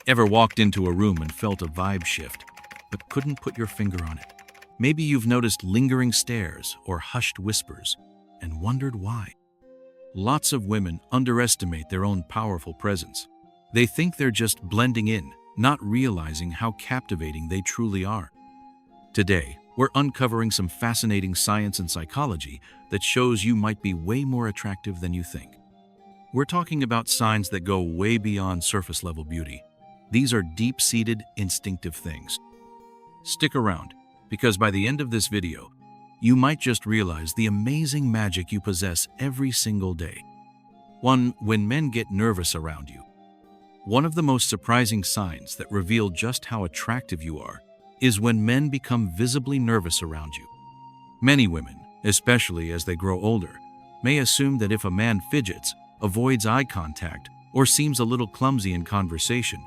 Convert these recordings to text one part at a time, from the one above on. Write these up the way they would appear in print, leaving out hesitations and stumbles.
Ever walked into a room and felt a vibe shift, but couldn't put your finger on it? Maybe you've noticed lingering stares or hushed whispers and wondered why. Lots of women underestimate their own powerful presence. They think they're just blending in, not realizing how captivating they truly are. Today, we're uncovering some fascinating science and psychology that shows you might be way more attractive than you think. We're talking about signs that go way beyond surface-level beauty. These are deep-seated, instinctive things. Stick around, because by the end of this video, you might just realize the amazing magic you possess every single day. 1. When men get nervous around you. One of the most surprising signs that reveal just how attractive you are is when men become visibly nervous around you. Many women, especially as they grow older, may assume that if a man fidgets, avoids eye contact, or seems a little clumsy in conversation,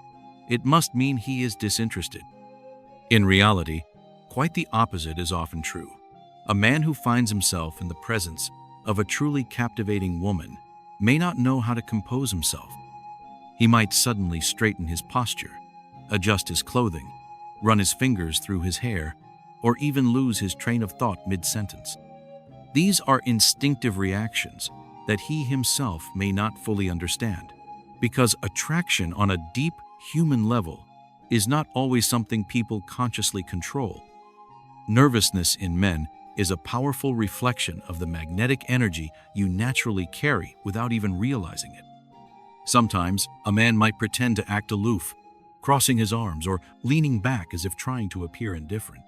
it must mean he is disinterested. In reality, quite the opposite is often true. A man who finds himself in the presence of a truly captivating woman may not know how to compose himself. He might suddenly straighten his posture, adjust his clothing, run his fingers through his hair, or even lose his train of thought mid-sentence. These are instinctive reactions that he himself may not fully understand, because attraction on a deep human level is not always something people consciously control. Nervousness in men is a powerful reflection of the magnetic energy you naturally carry without even realizing it. Sometimes, a man might pretend to act aloof, crossing his arms or leaning back as if trying to appear indifferent.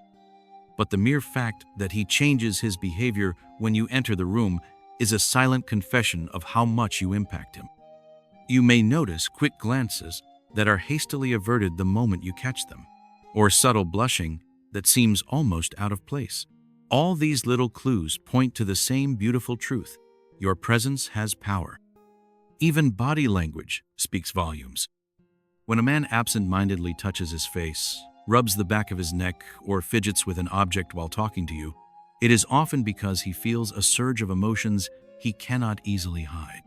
But the mere fact that he changes his behavior when you enter the room is a silent confession of how much you impact him. You may notice quick glances that are hastily averted the moment you catch them, or subtle blushing that seems almost out of place. All these little clues point to the same beautiful truth: your presence has power. Even body language speaks volumes. When a man absent-mindedly touches his face, rubs the back of his neck, or fidgets with an object while talking to you, it is often because he feels a surge of emotions he cannot easily hide.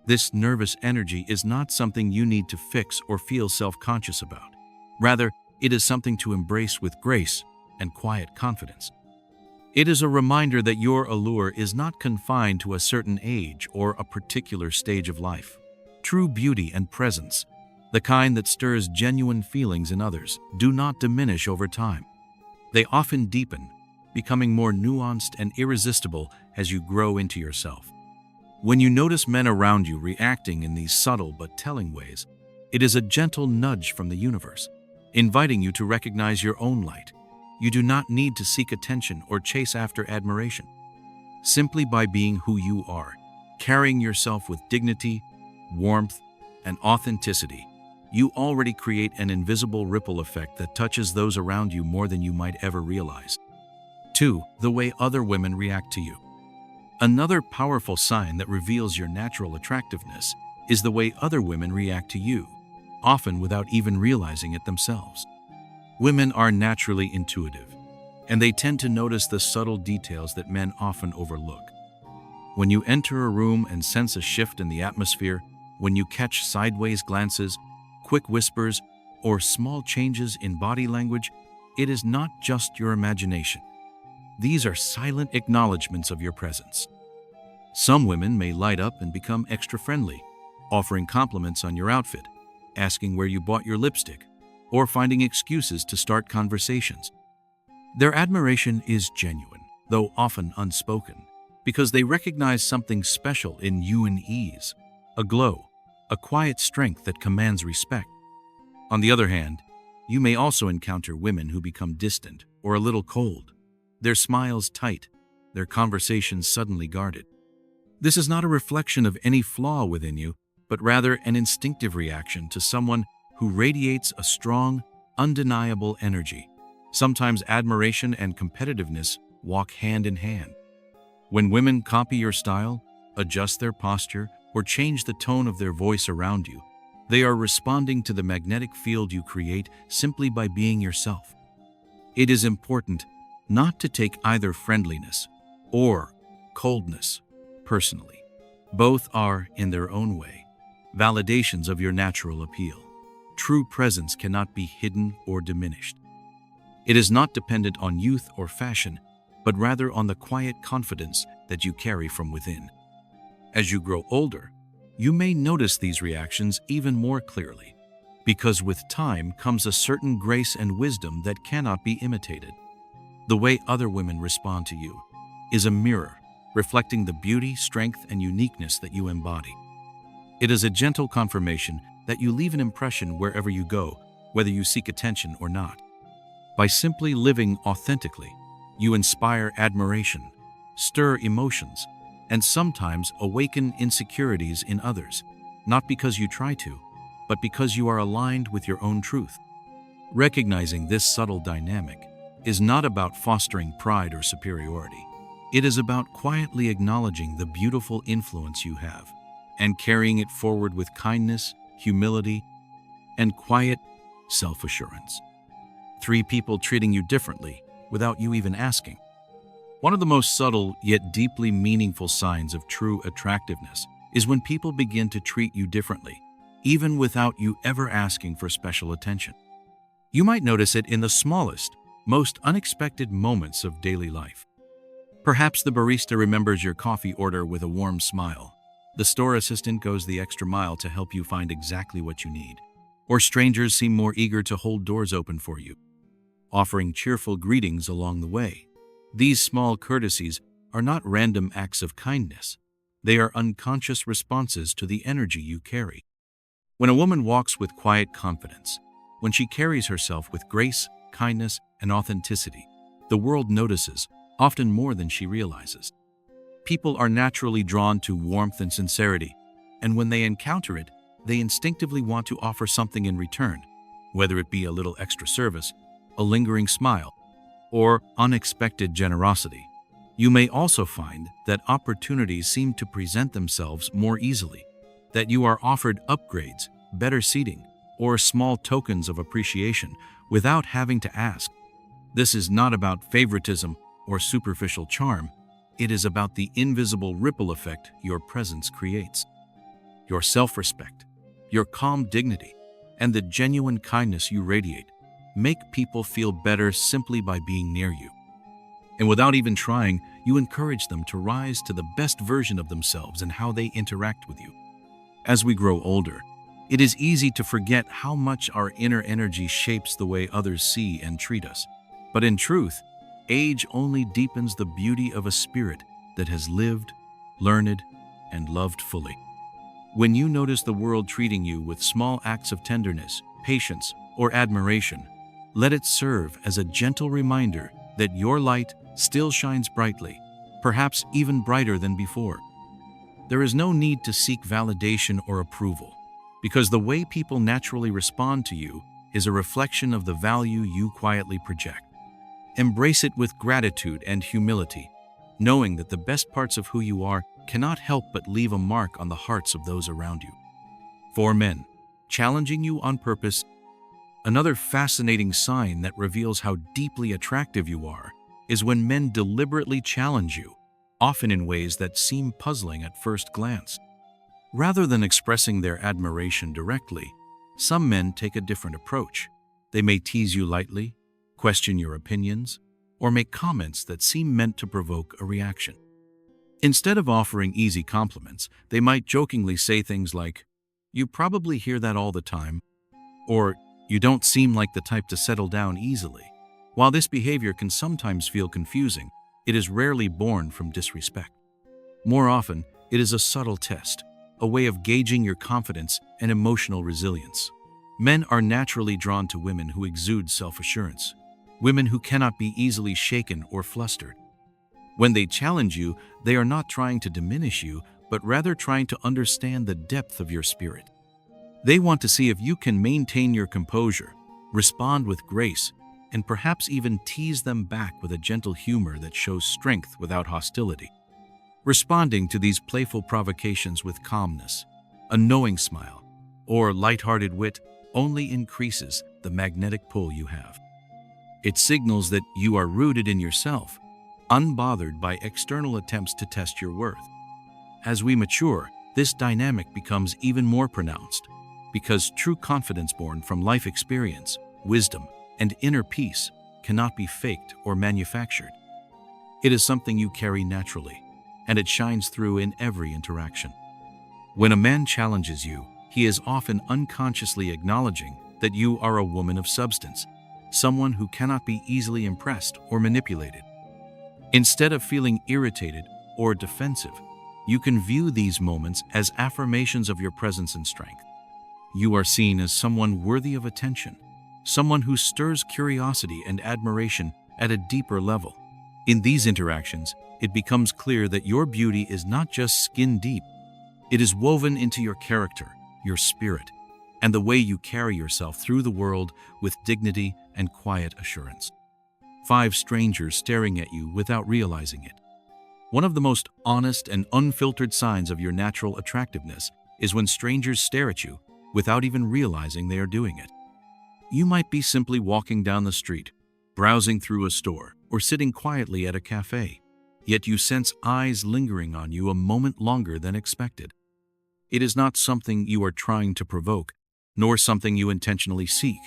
This nervous energy is not something you need to fix or feel self-conscious about. Rather, it is something to embrace with grace and quiet confidence. It is a reminder that your allure is not confined to a certain age or a particular stage of life. True beauty and presence, the kind that stirs genuine feelings in others, do not diminish over time. They often deepen, becoming more nuanced and irresistible as you grow into yourself. When you notice men around you reacting in these subtle but telling ways, it is a gentle nudge from the universe, inviting you to recognize your own light. You do not need to seek attention or chase after admiration. Simply by being who you are, carrying yourself with dignity, warmth, and authenticity, you already create an invisible ripple effect that touches those around you more than you might ever realize. 2. The way other women react to you. Another powerful sign that reveals your natural attractiveness is the way other women react to you, often without even realizing it themselves. Women are naturally intuitive, and they tend to notice the subtle details that men often overlook. When you enter a room and sense a shift in the atmosphere, when you catch sideways glances, quick whispers, or small changes in body language, it is not just your imagination. These are silent acknowledgments of your presence. Some women may light up and become extra friendly, offering compliments on your outfit, asking where you bought your lipstick, or finding excuses to start conversations. Their admiration is genuine, though often unspoken, because they recognize something special in you and ease, a glow, a quiet strength that commands respect. On the other hand, you may also encounter women who become distant or a little cold, their smiles tight, their conversations suddenly guarded. This is not a reflection of any flaw within you, but rather an instinctive reaction to someone who radiates a strong, undeniable energy. Sometimes admiration and competitiveness walk hand in hand. When women copy your style, adjust their posture, or change the tone of their voice around you, they are responding to the magnetic field you create simply by being yourself. It is important not to take either friendliness or coldness personally. Both are, in their own way, validations of your natural appeal. true presence cannot be hidden or diminished. It is not dependent on youth or fashion, but rather on the quiet confidence that you carry from within. As you grow older, you may notice these reactions even more clearly, because with time comes a certain grace and wisdom that cannot be imitated. The way other women respond to you is a mirror, reflecting the beauty, strength, and uniqueness that you embody. It is a gentle confirmation that you leave an impression wherever you go, whether you seek attention or not. By simply living authentically, you inspire admiration, stir emotions, and sometimes awaken insecurities in others, not because you try to, but because you are aligned with your own truth. Recognizing this subtle dynamic is not about fostering pride or superiority. It is about quietly acknowledging the beautiful influence you have and carrying it forward with kindness, humility, and quiet self-assurance. 3 people treating you differently without you even asking. One of the most subtle yet deeply meaningful signs of true attractiveness is when people begin to treat you differently, even without you ever asking for special attention. You might notice it in the smallest, most unexpected moments of daily life. Perhaps the barista remembers your coffee order with a warm smile. The store assistant goes the extra mile to help you find exactly what you need. Or strangers seem more eager to hold doors open for you, offering cheerful greetings along the way. These small courtesies are not random acts of kindness. They are unconscious responses to the energy you carry. When a woman walks with quiet confidence, when she carries herself with grace, kindness, and authenticity, the world notices, often more than she realizes. People are naturally drawn to warmth and sincerity, and when they encounter it, they instinctively want to offer something in return, whether it be a little extra service, a lingering smile, or unexpected generosity. You may also find that opportunities seem to present themselves more easily, that you are offered upgrades, better seating, or small tokens of appreciation without having to ask. This is not about favoritism or superficial charm. It is about the invisible ripple effect your presence creates. Your self-respect, your calm dignity, and the genuine kindness you radiate make people feel better simply by being near you. And without even trying, you encourage them to rise to the best version of themselves in how they interact with you. As we grow older, it is easy to forget how much our inner energy shapes the way others see and treat us. But in truth, age only deepens the beauty of a spirit that has lived, learned, and loved fully. When you notice the world treating you with small acts of tenderness, patience, or admiration, let it serve as a gentle reminder that your light still shines brightly, perhaps even brighter than before. There is no need to seek validation or approval, because the way people naturally respond to you is a reflection of the value you quietly project. Embrace it with gratitude and humility, knowing that the best parts of who you are cannot help but leave a mark on the hearts of those around you. For men, challenging you on purpose. Another fascinating sign that reveals how deeply attractive you are is when men deliberately challenge you, often in ways that seem puzzling at first glance. Rather than expressing their admiration directly, some men take a different approach. They may tease you lightly, question your opinions, or make comments that seem meant to provoke a reaction. Instead of offering easy compliments, they might jokingly say things like, "You probably hear that all the time," or "You don't seem like the type to settle down easily." While this behavior can sometimes feel confusing, it is rarely born from disrespect. More often, it is a subtle test, a way of gauging your confidence and emotional resilience. Men are naturally drawn to women who exude self-assurance, women who cannot be easily shaken or flustered. When they challenge you, they are not trying to diminish you, but rather trying to understand the depth of your spirit. They want to see if you can maintain your composure, respond with grace, and perhaps even tease them back with a gentle humor that shows strength without hostility. Responding to these playful provocations with calmness, a knowing smile, or lighthearted wit only increases the magnetic pull you have. It signals that you are rooted in yourself, unbothered by external attempts to test your worth. As we mature, this dynamic becomes even more pronounced. because true confidence born from life experience, wisdom, and inner peace cannot be faked or manufactured. It is something you carry naturally, and it shines through in every interaction. When a man challenges you, he is often unconsciously acknowledging that you are a woman of substance, someone who cannot be easily impressed or manipulated. Instead of feeling irritated or defensive, you can view these moments as affirmations of your presence and strength. You are seen as someone worthy of attention, someone who stirs curiosity and admiration at a deeper level. In these interactions, it becomes clear that your beauty is not just skin deep. It is woven into your character, your spirit, and the way you carry yourself through the world with dignity and quiet assurance. 5 strangers staring at you without realizing it. One of the most honest and unfiltered signs of your natural attractiveness is when strangers stare at you without even realizing they are doing it. You might be simply walking down the street, browsing through a store, or sitting quietly at a cafe, yet you sense eyes lingering on you a moment longer than expected. It is not something you are trying to provoke, nor something you intentionally seek.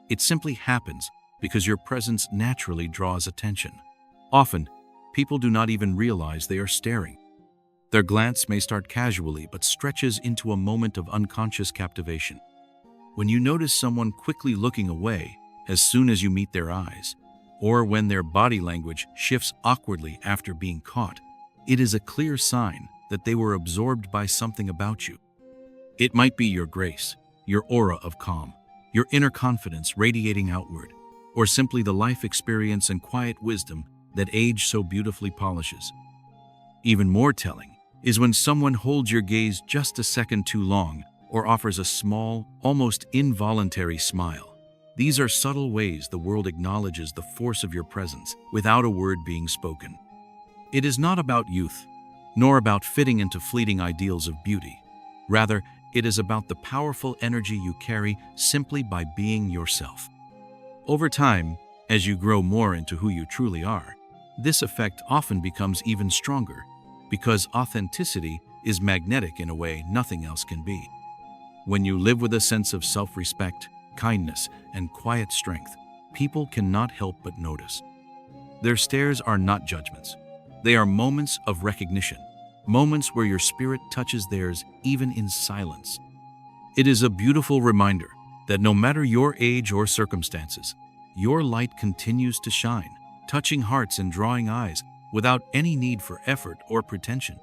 It simply happens because your presence naturally draws attention. Often, people do not even realize they are staring. Their glance may start casually but stretches into a moment of unconscious captivation. When you notice someone quickly looking away as soon as you meet their eyes, or when their body language shifts awkwardly after being caught, it is a clear sign that they were absorbed by something about you. It might be your grace, your aura of calm, your inner confidence radiating outward, or simply the life experience and quiet wisdom that age so beautifully polishes. Even more telling is when someone holds your gaze just a second too long or offers a small, almost involuntary smile. These are subtle ways the world acknowledges the force of your presence without a word being spoken. It is not about youth, nor about fitting into fleeting ideals of beauty. Rather, it is about the powerful energy you carry simply by being yourself. Over time, as you grow more into who you truly are, this effect often becomes even stronger, because authenticity is magnetic in a way nothing else can be. When you live with a sense of self-respect, kindness, and quiet strength, people cannot help but notice. Their stares are not judgments. They are moments of recognition, moments where your spirit touches theirs even in silence. It is a beautiful reminder that no matter your age or circumstances, your light continues to shine, touching hearts and drawing eyes without any need for effort or pretension.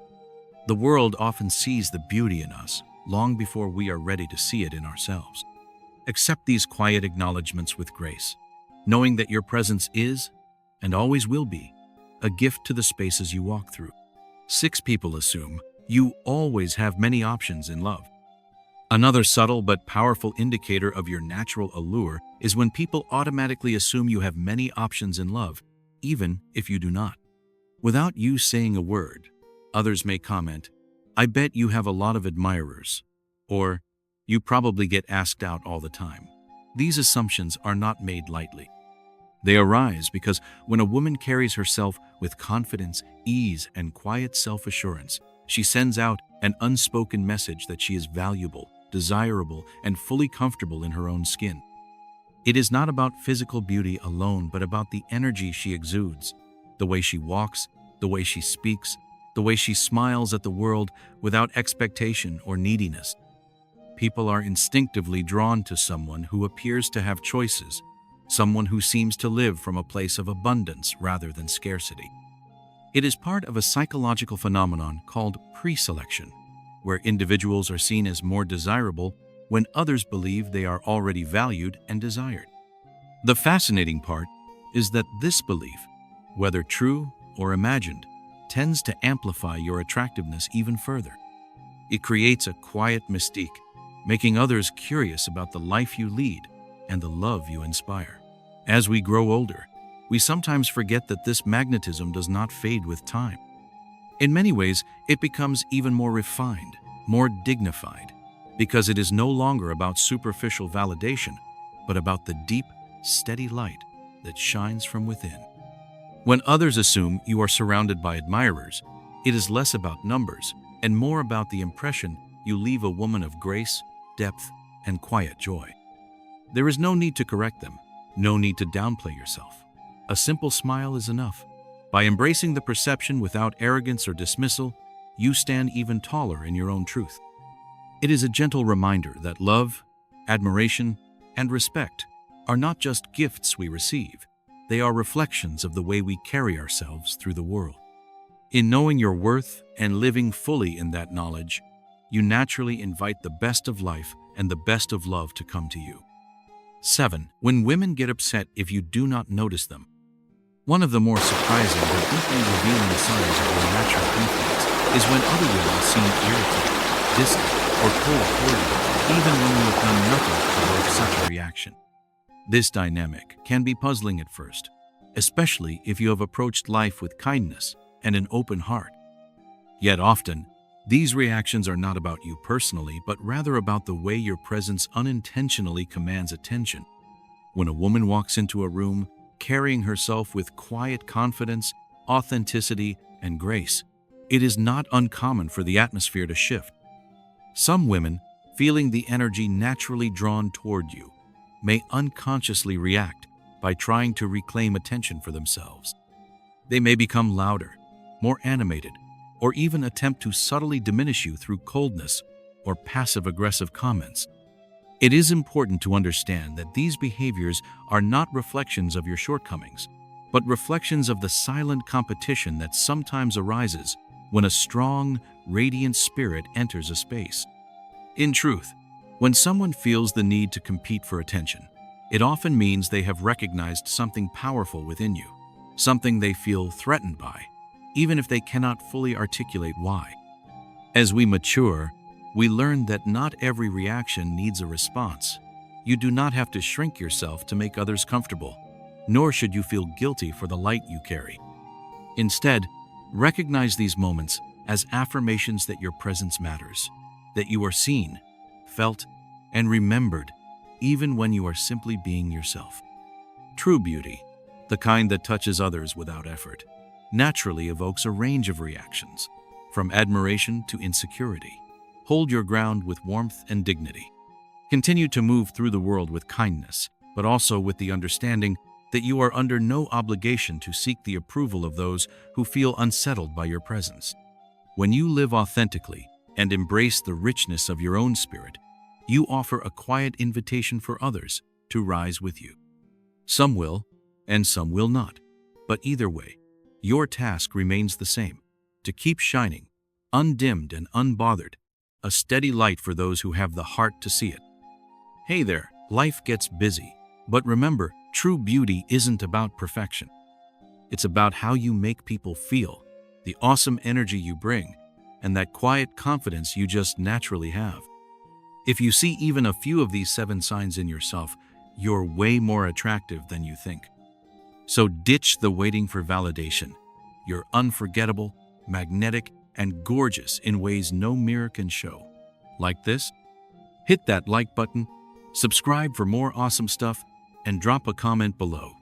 The world often sees the beauty in us long before we are ready to see it in ourselves. Accept these quiet acknowledgments with grace, knowing that your presence is, and always will be, a gift to the spaces you walk through. 6 people assume you always have many options in love. Another subtle but powerful indicator of your natural allure is when people automatically assume you have many options in love, even if you do not. Without you saying a word, others may comment, "I bet you have a lot of admirers," or "You probably get asked out all the time." These assumptions are not made lightly. They arise because when a woman carries herself with confidence, ease, and quiet self-assurance, she sends out an unspoken message that she is valuable, desirable, and fully comfortable in her own skin. It is not about physical beauty alone, but about the energy she exudes, the way she walks, the way she speaks, the way she smiles at the world without expectation or neediness. People are instinctively drawn to someone who appears to have choices, someone who seems to live from a place of abundance rather than scarcity. It is part of a psychological phenomenon called pre-selection, where individuals are seen as more desirable when others believe they are already valued and desired. The fascinating part is that this belief, whether true or imagined, tends to amplify your attractiveness even further. It creates a quiet mystique, making others curious about the life you lead and the love you inspire. As we grow older, we sometimes forget that this magnetism does not fade with time. In many ways, it becomes even more refined, more dignified, because it is no longer about superficial validation, but about the deep, steady light that shines from within. When others assume you are surrounded by admirers, it is less about numbers and more about the impression you leave a woman of grace, depth, and quiet joy. There is no need to correct them, no need to downplay yourself. A simple smile is enough. By embracing the perception without arrogance or dismissal, you stand even taller in your own truth. It is a gentle reminder that love, admiration, and respect are not just gifts we receive, they are reflections of the way we carry ourselves through the world. In knowing your worth and living fully in that knowledge, you naturally invite the best of life and the best of love to come to you. 7. When women get upset if you do not notice them. One of the more surprising but deeply revealing signs of your natural influence is when other women seem irritated, distant, or cold toward you, even when you have done nothing to provoke such a reaction. This dynamic can be puzzling at first, especially if you have approached life with kindness and an open heart. Yet often, these reactions are not about you personally, but rather about the way your presence unintentionally commands attention. When a woman walks into a room, carrying herself with quiet confidence, authenticity, and grace, it is not uncommon for the atmosphere to shift. Some women, feeling the energy naturally drawn toward you, may unconsciously react by trying to reclaim attention for themselves. They may become louder, more animated, or even attempt to subtly diminish you through coldness or passive-aggressive comments. It is important to understand that these behaviors are not reflections of your shortcomings, but reflections of the silent competition that sometimes arises when a strong, radiant spirit enters a space. In truth, when someone feels the need to compete for attention, it often means they have recognized something powerful within you, something they feel threatened by, even if they cannot fully articulate why. As we mature, we learn that not every reaction needs a response. You do not have to shrink yourself to make others comfortable, nor should you feel guilty for the light you carry. Instead, recognize these moments as affirmations that your presence matters, that you are seen, felt, and remembered, even when you are simply being yourself. True beauty, the kind that touches others without effort, naturally evokes a range of reactions, from admiration to insecurity. Hold your ground with warmth and dignity. Continue to move through the world with kindness, but also with the understanding that you are under no obligation to seek the approval of those who feel unsettled by your presence. When you live authentically and embrace the richness of your own spirit, you offer a quiet invitation for others to rise with you. Some will, and some will not, but either way, your task remains the same: to keep shining, undimmed and unbothered, a steady light for those who have the heart to see it. Hey there, life gets busy, but remember, true beauty isn't about perfection. It's about how you make people feel, the awesome energy you bring, and that quiet confidence you just naturally have. If you see even a few of these 7 signs in yourself, you're way more attractive than you think. So ditch the waiting for validation. You're unforgettable, magnetic, and gorgeous in ways no mirror can show. Like this? Hit that like button, subscribe for more awesome stuff, and drop a comment below.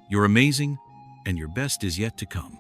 You're amazing, and your best is yet to come.